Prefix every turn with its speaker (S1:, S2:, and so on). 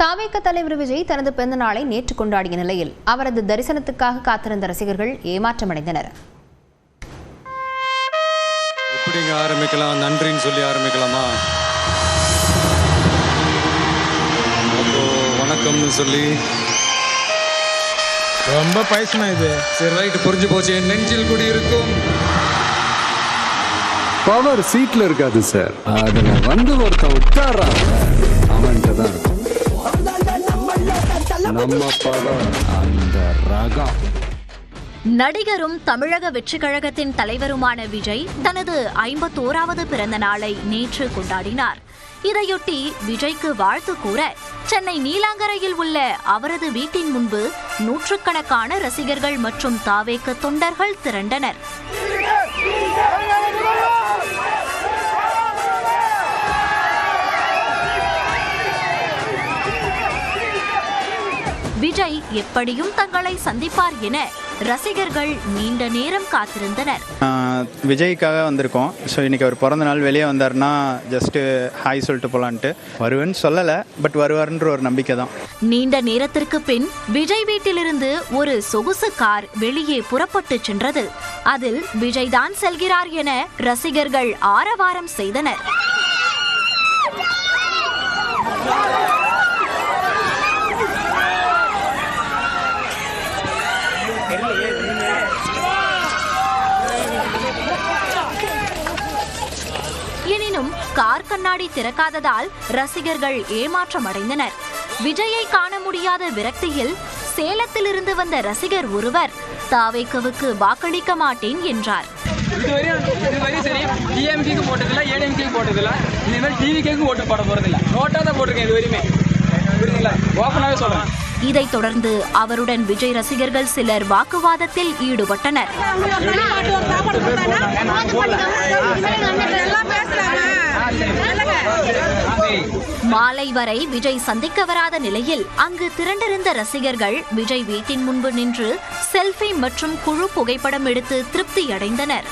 S1: தாவேக தலைவர் விஜய் தனது பிறந்த நாளை நேற்று கொண்டாடிய நிலையில் அவரது தரிசனத்துக்காக காத்திருந்த ரசிகர்கள் ஏமாற்றமடைந்தனர்.
S2: எப்படிங்க ஆரம்பிக்கலாம்? நன்றின்னு சொல்லி ஆரம்பிக்கலாமா? வணக்கம்னு சொல்லி
S3: ரொம்ப பைசனா இது.
S2: சரி, ரைட்டு, புரிஞ்சு போச்சு. என் நெஞ்சில் குடி இருக்கும்
S4: பவர் சீட்ல இருக்காது சார், அதுல வந்து ஒருத்தன் உட்கார்றா அவன்கிட்ட தான் இருக்கும். நம்ம பவர் அந்த ரகம்.
S5: நடிகரும் தமிழக வெற்றி கழகத்தின் தலைவருமான விஜய் தனது 51வது பிறந்த நாளை நேற்று கொண்டாடினார். இதையொட்டி விஜய்க்கு வாழ்த்து கூற சென்னை நீலாங்கரையில் உள்ள அவரது வீட்டின் முன்பு நூற்றுக்கணக்கான ரசிகர்கள் மற்றும் தாவேக தொண்டர்கள் திரண்டனர். விஜய் எப்படியும் தங்களை சந்திப்பார் என ரசிகர்கள் நீண்ட நேரம் காத்திருந்தனர்.
S6: விஜய்க்காக வந்திருக்கோம். ஸோ இன்னைக்கு அவர் பிறந்த நாள், வெளியே வந்தார்னா ஜஸ்ட் ஹாய் சொல்லிட்டு போலான்ட்டு. வருவேன்னு சொல்லலை, பட் வருவார்ன்ற ஒரு நம்பிக்கை தான்.
S5: நீண்ட நேரத்திற்கு பின் விஜய் வீட்டிலிருந்து ஒரு சொகுசு கார் வெளியே புறப்பட்டு சென்றது. அதில் விஜய் தான் செல்கிறார் என ரசிகர்கள் ஆரவாரம் செய்தனர். எனினும் கார் கண்ணாடி திறக்காததால் ரசிகர்கள் ஏமாற்றமடைந்தனர். விஜயை காண முடியாத விரக்தியில் சேலத்திலிருந்து வந்த ரசிகர் ஒருவர் தாவேகவுக்கு வாக்களிக்க மாட்டேன் என்றார். இதைத் தொடர்ந்து அவருடன் விஜய் ரசிகர்கள் சிலர் வாக்குவாதத்தில் ஈடுபட்டனர். மாலை வரை விஜய் சந்திக்க வராத நிலையில் அங்கு திரண்டிருந்த ரசிகர்கள் விஜய் வீட்டின் முன்பு நின்று செல்ஃபி மற்றும் குழு புகைப்படம் எடுத்து திருப்தியடைந்தனர்.